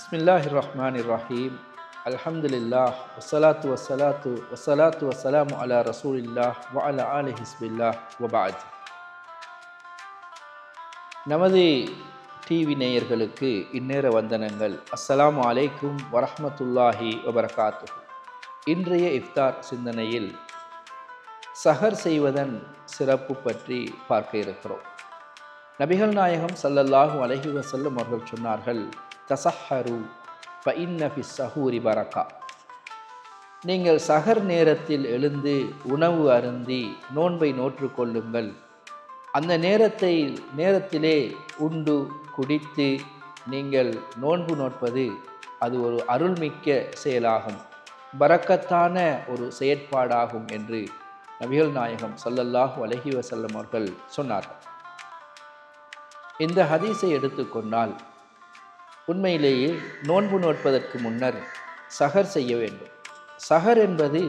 பிஸ்மில்லாஹிர்ரஹ்மானிர்ரஹீம். அல்ஹம்துலில்லாஹ் வஸ்ஸலாத்து வஸ்ஸலாமு அலா ரசூலில்லாஹ் வ அலா ஆலி ஹிஸ்பில்லாஹ் வ பஅத். நமது டிவி நேயர்களுக்கு இந்நேர வந்தனங்கள். அஸ்ஸலாமு அலைக்கும் வரஹ்மத்துல்லாஹி வபரகாத்துஹு. இன்றைய இஃப்தார் சிந்தனையில் சஹர் செய்வதன் சிறப்பு பற்றி பார்க்க இருக்கிறோம். நபிகள் நாயகம் ஸல்லல்லாஹு அலைஹி வஸல்லம் அவர்கள் சொன்னார்கள், தஸஹரு ஃபஇன்ன ஃபிஸ் ஸஹூரி பரக்கா. நீங்கள் சஹர் நேரத்தில் எழுந்து உணவு அருந்தி நோன்பை நோற்று கொள்ளுங்கள். அந்த நேரத்திலே உண்டு குடித்து நீங்கள் நோன்பு நோட்பது அது ஒரு அருள்மிக்க செயலாகும், பரக்கத்தான ஒரு செயற்பாடாகும் என்று நபிகள் நாயகம் ஸல்லல்லாஹு அலைஹி வஸல்லம் அவர்கள் சொன்னார்கள். இந்த ஹதீஸை எடுத்துக்கொண்டால் உண்மையிலேயே நோன்பு நோட்பதற்கு முன்னர் சஹர் செய்ய வேண்டும். சஹர் என்பது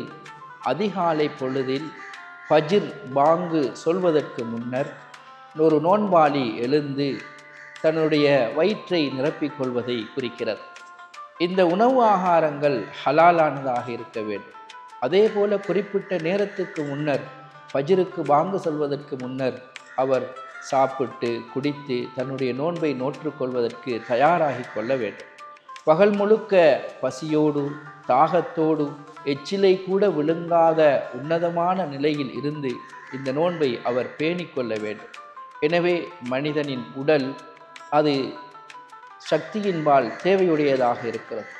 அதிகாலை பொழுதில் ஃபஜ்ர் பாங்கு சொல்வதற்கு முன்னர் ஒரு நோன்பாளி எழுந்து தன்னுடைய வயிற்றை நிரப்பிக் கொள்வதை குறிக்கிறது. இந்த உணவு ஆகாரங்கள் ஹலாலானதாக இருக்க வேண்டும். அதே போல குறிப்பிட்ட நேரத்துக்கு முன்னர், ஃபஜ்ருக்கு பாங்கு சொல்வதற்கு முன்னர் அவர் சாப்பிட்டு குடித்து தன்னுடைய நோன்பை நோற்றுக்கொள்வதற்கு தயாராகி கொள்ள வேண்டும். பகல் முழுக்க பசியோடு தாகத்தோடு எச்சிலை கூட விழுங்காத உன்னதமான நிலையில் இருந்து இந்த நோன்பை அவர் பேணிக்கொள்ள வேண்டும். எனவே மனிதனின் உடல் அது சக்தியின்பால் தேவையுடையதாக இருக்கிறது.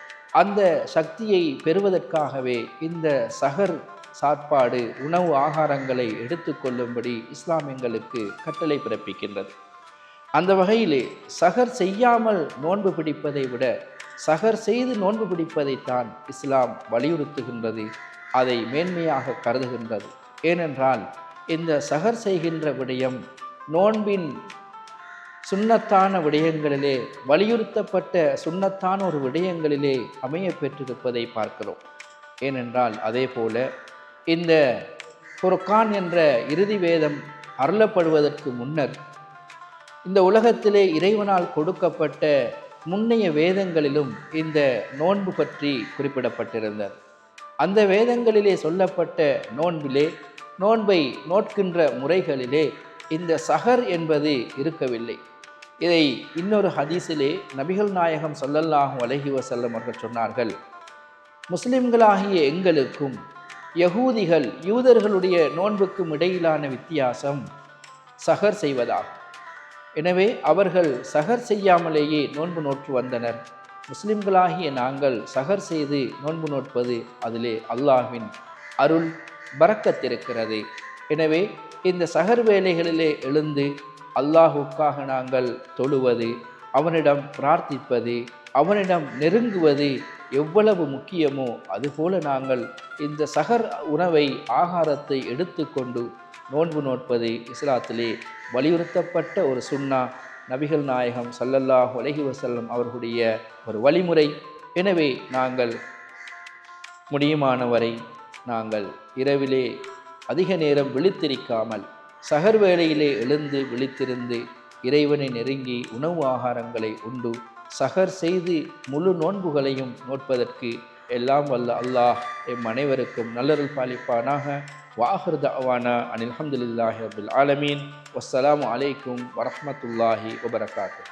அந்த சக்தியை பெறுவதற்காகவே இந்த சஹர் சாப்பாடு உணவு ஆகாரங்களை எடுத்துக்கொள்ளும்படி இஸ்லாம் எங்களுக்கு கட்டளை பிறப்பிக்கின்றது. அந்த வகையிலே சஹர் செய்யாமல் நோன்பு பிடிப்பதை விட சஹர் செய்து நோன்பு பிடிப்பதைத்தான் இஸ்லாம் வலியுறுத்துகின்றது, அதை மேன்மையாக கருதுகின்றது. ஏனென்றால் இந்த சஹர் செய்கின்ற விடயம் நோன்பின் சுன்னத்தான விடயங்களிலே, வலியுறுத்தப்பட்ட சுன்னத்தான ஒரு விடயங்களிலே அமைய பெற்றிருப்பதை பார்க்கிறோம். ஏனென்றால் அதே போல இந்த குர்ஆன் என்ற இறுதி வேதம் அருளப்படுவதற்கு முன்னர் இந்த உலகத்திலே இறைவனால் கொடுக்கப்பட்ட முன்னைய வேதங்களிலும் இந்த நோன்பு பற்றி குறிப்பிடப்பட்டிருந்தது. அந்த வேதங்களிலே சொல்லப்பட்ட நோன்பை நோட்கின்ற முறைகளிலே இந்த சஹர் என்பது இருக்கவில்லை. இதை இன்னொரு ஹதீஸிலே நபிகள் நாயகம் ஸல்லல்லாஹு அலைஹி வஸல்லம் அவர்கள் சொன்னார்கள், முஸ்லிம்களாகிய எங்களுக்கும் யூதர்களுடைய நோன்புக்கும் இடையிலான வித்தியாசம் சஹர் செய்வதாகும். எனவே அவர்கள் சஹர் செய்யாமலேயே நோன்பு நோற்று வந்தனர். முஸ்லிம்களாகிய நாங்கள் சஹர் செய்து நோன்பு நோட்பது அதிலே அல்லாஹ்வின் அருள் பரக்கத்திருக்கிறது. எனவே இந்த சஹர் வேளைகளிலே எழுந்து அல்லாஹுக்காக நாங்கள் தொழுவது, அவனிடம் பிரார்த்திப்பது, அவனிடம் நெருங்குவது எவ்வளவு முக்கியமோ அதுபோல நாங்கள் இந்த சஹர் உணவை ஆகாரத்தை எடுத்துக்கொண்டு நோன்பு நோட்பது இஸ்லாத்திலே வலியுறுத்தப்பட்ட ஒரு சுன்னா, நபிகள் நாயகம் ஸல்லல்லாஹு அலைஹி வஸல்லம் அவர்களுடைய ஒரு வழிமுறை. எனவே நாங்கள் முடியுமானவரை நாங்கள் இரவிலே அதிக நேரம் விழித்திருக்காமல் சஹர் வேளையிலே எழுந்து விழித்திருந்து இறைவனை நெருங்கி உணவு ஆகாரங்களை உண்டு சஹர் செய்து முழு நோன்புகளையும் நோட்பதற்கு எல்லாம் வல்ல அல்லாஹ் எம் அனைவருக்கும் நல்லருள் பாலிப்பானாக. வாஹிர் தஅவானா அனில் ஹம்துலில்லாஹி ரப்பில் ஆலமீன். வஸ்ஸலாமு அலைக்கும் வரஹ்மத்துல்லாஹி வபரகாத்துஹு.